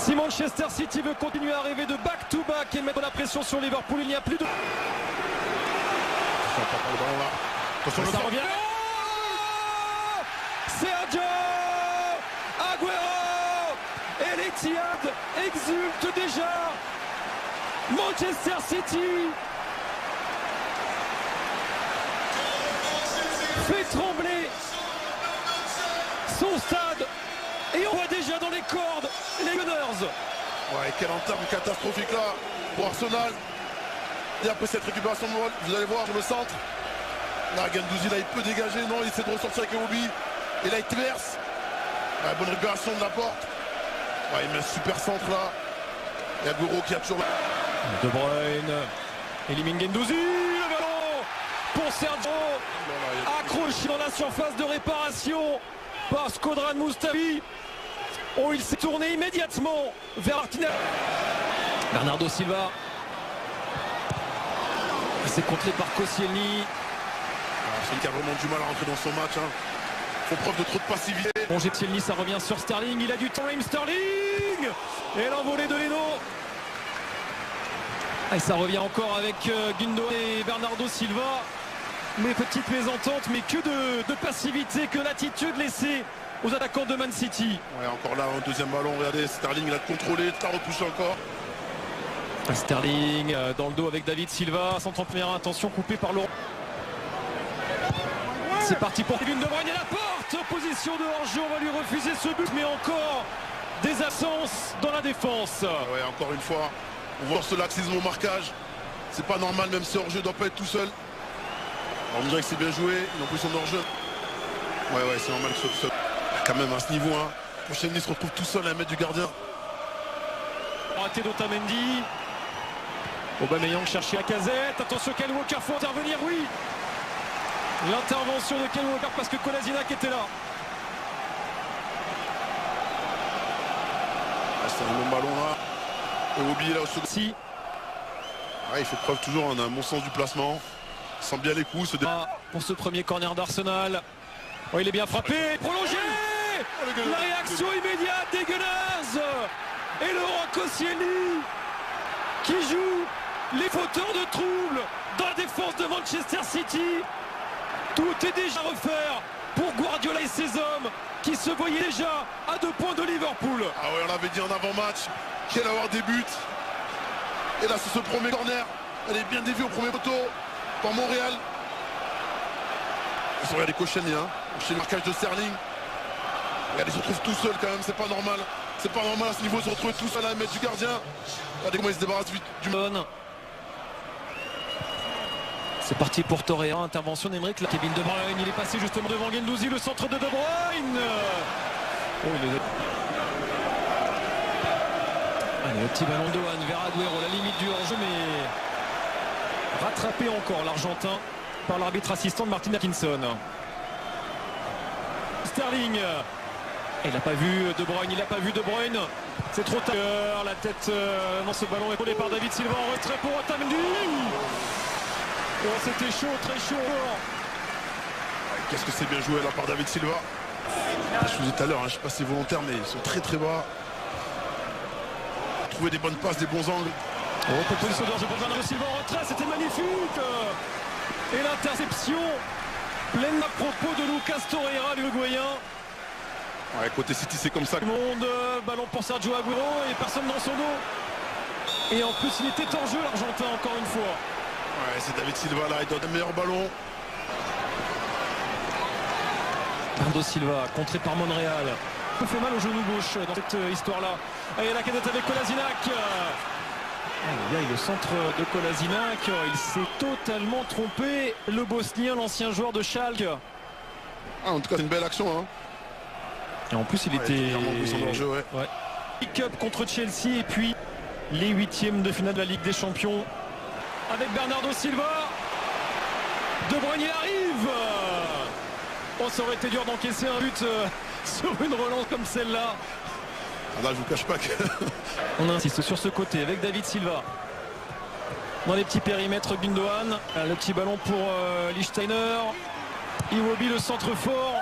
Si Manchester City veut continuer à rêver de back-to-back et mettre la pression sur Liverpool, il n'y a plus de... Attention, ça revient. Sergio Aguero et l'Etihad exulte déjà. Manchester City fait trembler son stade et on voit déjà dans les cordes les Gunners. Ouais, quelle entame catastrophique là pour Arsenal. Et après cette récupération de balle, vous allez voir sur le centre. Là, Guendouzi, là, il peut dégager. Non, il essaie de ressortir avec Iwobi. Et là, il traverse. Ouais, bonne récupération de la porte. Ouais, il met un super centre là. Il y a Aguero qui a toujours... De Bruyne élimine Guendouzi. Le ballon pour Sergio. Accroché dans la surface de réparation par Shkodran Mustafi. Oh, il s'est tourné immédiatement vers Martinez. Bernardo Silva. Il s'est contré par Koscielny. C'est qui a vraiment du mal à rentrer dans son match. Hein. Font preuve de trop de passivité. Bon, Koscielny, ça revient sur Sterling. Il a du temps, Raheem Sterling. Et l'envolée de Leno. Et ça revient encore avec Gundogan et Bernardo Silva. Mais petite mésentente, mais que de passivité, que l'attitude laissée aux attaquants de Man City. Ouais, encore là, un deuxième ballon. Regardez, Sterling, il a contrôlé, il a repoussé encore. Sterling dans le dos avec David Silva. 131, attention, coupé par Laurent. C'est parti pour Kevin De Bruyne et la porte. Position de hors-jeu, on va lui refuser ce but, mais encore des absences dans la défense. Ouais, encore une fois, on voit ce laxisme au marquage. C'est pas normal, même si hors-jeu ne doit pas être tout seul. Alors, on dirait que c'est bien joué, une position de hors-jeu. Ouais, c'est normal que ce soit tout seul. Quand même, à ce niveau, hein. Koscielny se retrouve tout seul à 1 mètre du gardien. Raté d'Otamendi. Aubameyang cherchait à Lacazette. Attention, Kyle Walker, faut intervenir, oui. L'intervention de Kyle Walker parce que Kolasinac était là. C'est un long ballon là. Et Obi là au second. Si. Ouais, il fait preuve toujours d'un bon sens du placement. Il sent bien les coups. Pour ce premier corner d'Arsenal. Oh, il est bien frappé. Prolongé. La réaction immédiate des Gunners. Et Laurent Koscielny qui joue les fauteurs de trouble dans la défense de Manchester City. Tout est déjà à refaire pour Guardiola et ses hommes qui se voyaient déjà à 2 points de Liverpool. Ah ouais, on l'avait dit en avant-match qu'il allait avoir des buts. Et là, c'est ce premier corner. Elle est bien déviée au premier poteau par Montréal. Ils sont regardés Koscielny, hein. Chez le marquage de Sterling. Regardez, ils se retrouvent tout seuls quand même, c'est pas normal. C'est pas normal à ce niveau de se retrouver tout seul à 1 mètre du gardien. Regardez comment ils se débarrassent vite du... C'est parti pour Torreira, intervention d'Emeric. Kevin De Bruyne, il est passé justement devant Guendouzi, le centre de Bruyne. Oh, allez, le petit ballon d'Ohan vers Aguero, la limite du hors-jeu, mais rattrapé encore l'Argentin par l'arbitre assistant de Martin Atkinson. Sterling. Il n'a pas vu De Bruyne, il n'a pas vu De Bruyne. C'est trop tard. La tête dans ce ballon épaulé par David Silva en retrait pour Otamendi. Oh, c'était chaud, très chaud. Qu'est-ce que c'est bien joué là par David Silva. Je vous disais tout à l'heure, hein, je ne sais pas si c'est volontaire, mais ils sont très très bas. Trouver des bonnes passes, des bons angles. Oh, position de pour Bernardo Silva en retrait, c'était magnifique. Et l'interception pleine à propos de Lucas Torreira, l'Uruguayen. Ouais, côté City, c'est comme ça. Monde, ballon pour Sergio Aguero et personne dans son dos. Et en plus, il était en jeu, l'Argentin, encore une fois. Ouais, c'est David Silva là, il donne un meilleur ballon. Bernardo Silva, contré par Monreal. Il fait mal au genou gauche dans cette histoire-là. Et la cadette avec Kolasinac. Le centre de Kolasinac, il s'est totalement trompé. Le Bosnien, l'ancien joueur de Schalke. Ah, en tout cas, c'est une belle action. Hein. Et en plus, il était... Jeu, ouais. Cup contre Chelsea et puis les 8e de finale de la Ligue des Champions. Avec Bernardo Silva. De Bruyne arrive. Oh, ça aurait été dur d'encaisser un but sur une relance comme celle-là. Ah là, je vous cache pas que... On insiste sur ce côté avec David Silva. Dans les petits périmètres, Gundogan. Le petit ballon pour Lichtsteiner. Iwobi, le centre fort.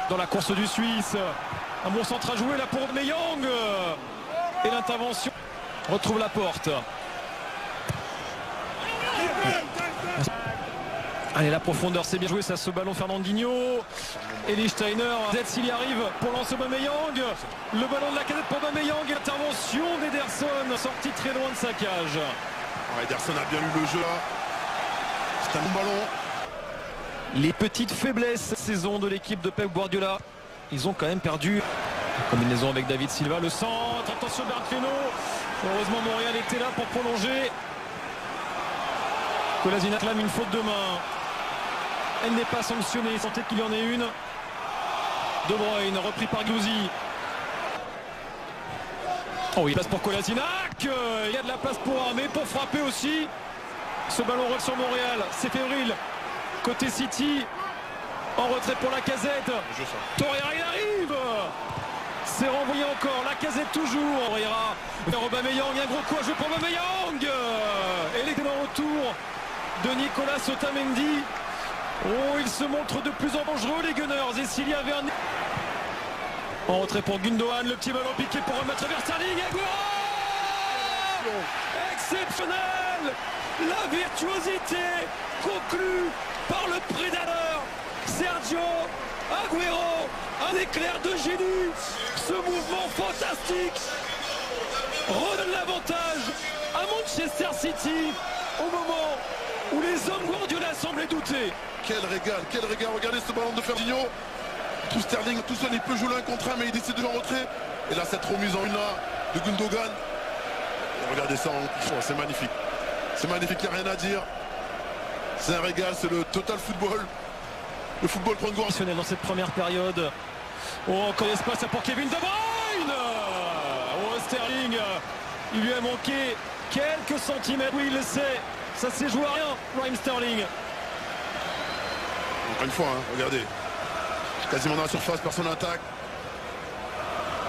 Dans la course du Suisse. Un bon centre à jouer là pour Aubameyang. l'intervention. Retrouve la porte. Allez, la profondeur, c'est bien joué, ça ce ballon Fernandinho. Eli Steiner, Zetz, il y arrive pour lancer Aubameyang. Le ballon de la casette pour Aubameyang. Intervention d'Ederson, sorti très loin de sa cage. Ouais, Ederson a bien lu le jeu là. C'est un bon ballon. Les petites faiblesses cette saison de l'équipe de Pep Guardiola. Ils ont quand même perdu. Combinaison avec David Silva, le centre. Attention Bertreno. Heureusement Montréal était là pour prolonger. Kolasinac clame une faute de main. Elle n'est pas sanctionnée, sans tête qu'il y en ait une. De Bruyne, repris par Guendouzi. Oh oui, place pour Kolasinac. Il y a de la place pour Armé, pour frapper aussi. Ce ballon roule sur Montréal, c'est fébrile. Côté City, en retrait pour la casette. Torreira, il arrive. C'est renvoyé encore, la casette toujours. Torreira vers Aubameyang, il y a un gros coup à jouer pour Aubameyang. Et l'excellent retour de Nicolas Otamendi. Oh, il se montre de plus en plus dangereux les Gunners. Et s'il y avait un... En retrait pour Gundogan, le petit ballon piqué pour remettre vers Sterling. Exceptionnel. La virtuosité conclue par le prédateur Sergio Agüero. Un éclair de génie. Ce mouvement fantastique redonne l'avantage à Manchester City au moment où les hommes Guardiola semblaient douter. Quel régal, quel régal. Regardez ce ballon de Fernandinho. Tout Sterling, tout seul, il peut jouer l'un contre un, mais il décide de jouer en retrait. Et là, cette remise en une là de Gundogan. Et regardez ça, c'est magnifique. C'est magnifique, il n'y a rien à dire. C'est un régal, c'est le total football. Le football prend Guardiola. Dans cette première période. Oh, encore l'espace pour Kevin De Bruyne. Oh, Sterling, il lui a manqué quelques centimètres. Oui, il le sait. Ça s'est joué à rien, Raheem Sterling. Encore une fois, hein, regardez. Quasiment dans la surface, personne n'attaque.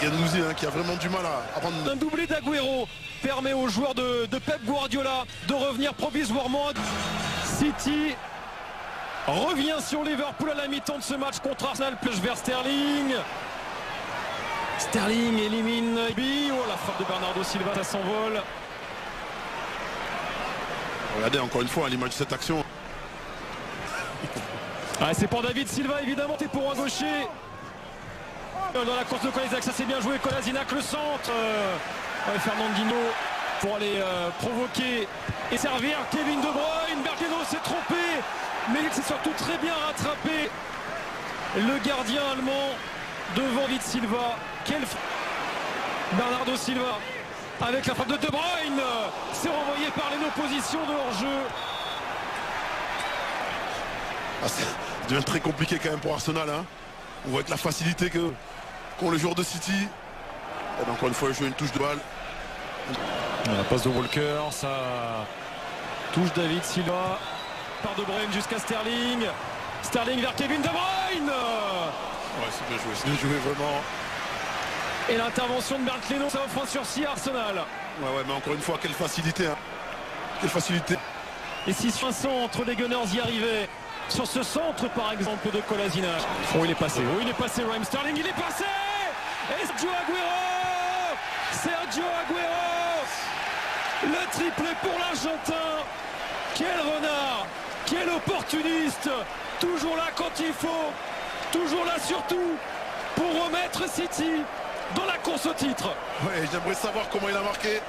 Guendouzi qui a vraiment du mal à prendre... Un doublé d'Agüero permet aux joueurs de Pep Guardiola de revenir provisoirement. City revient sur Liverpool à la mi-temps de ce match contre Arsenal. Plage vers Sterling. Sterling élimine. Oh, la frappe de Bernardo Silva, ça s'envole. Regardez encore une fois à l'image de cette action. Ah, c'est pour David Silva évidemment, c'est pour un gaucher. Dans la course de Kolasinac, ça s'est bien joué. Kolasinac le centre. Fernandinho pour aller provoquer et servir Kevin De Bruyne. Bertreno s'est trompé, mais il s'est surtout très bien rattrapé. Le gardien allemand devant David Silva. Bernardo Silva avec la frappe de De Bruyne. C'est renvoyé par les oppositions de hors-jeu. Ça devient très compliqué quand même pour Arsenal. Hein. On voit avec la facilité qu'ont les joueurs de City. Et encore une fois, il joue une touche de balle. La passe de Walker, ça touche David Silva. Par De Bruyne jusqu'à Sterling. Sterling vers Kevin De Bruyne. Ouais, c'est bien joué vraiment. Et l'intervention de Bertreno, ça offre un sursis à Arsenal. Ouais, mais encore une fois, quelle facilité. Hein. Quelle facilité. Et si sur un centre, les Gunners y arrivaient. Sur ce centre, par exemple, de Kolasinac. Oh, il est passé. Oh, il est passé, Raheem Sterling. Il est passé. Et Sergio Agüero. Sergio Agüero. Le triplé pour l'Argentin. Quel renard. Quel opportuniste. Toujours là quand il faut. Toujours là surtout pour remettre City dans la course au titre. Ouais, j'aimerais savoir comment il a marqué.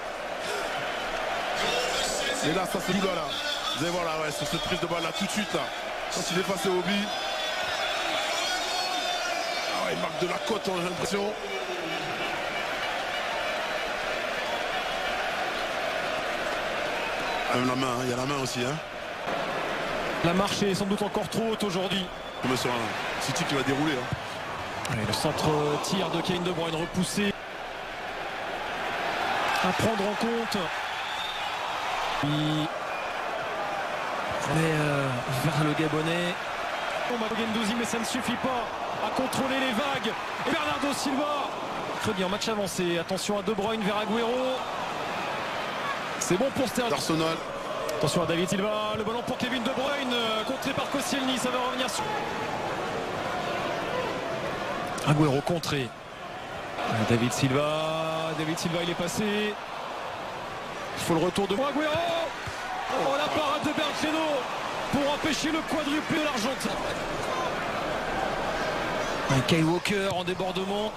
Et là, ça se joue là. Vous allez voir là, ouais, sur cette prise de balle là, tout de suite là. Quand il est passé au but. Ah ouais, il marque de la côte, j'ai l'impression. Ah, la main, il y a la main aussi. Hein. La marche est sans doute encore trop haute aujourd'hui. On est sur un City qui va dérouler. Hein. Allez, le centre tir de Kevin De Bruyne repoussé. À prendre en compte. Vers le Gabonais. Guendouzi, mais ça ne suffit pas à contrôler les vagues. Et Bernardo Silva. Crédit en match avancé. Attention à De Bruyne vers Agüero. C'est bon pour Sterling. Arsenal. Attention à David Silva. Le ballon pour Kevin De Bruyne. Contré par Koscielny. Ça va revenir sur. Agüero contré. David Silva, il est passé. Il faut le retour de Agüero. Oh, la parade de Bergeno pour empêcher le quadruplé de l'Argentin. Kyle Walker en débordement.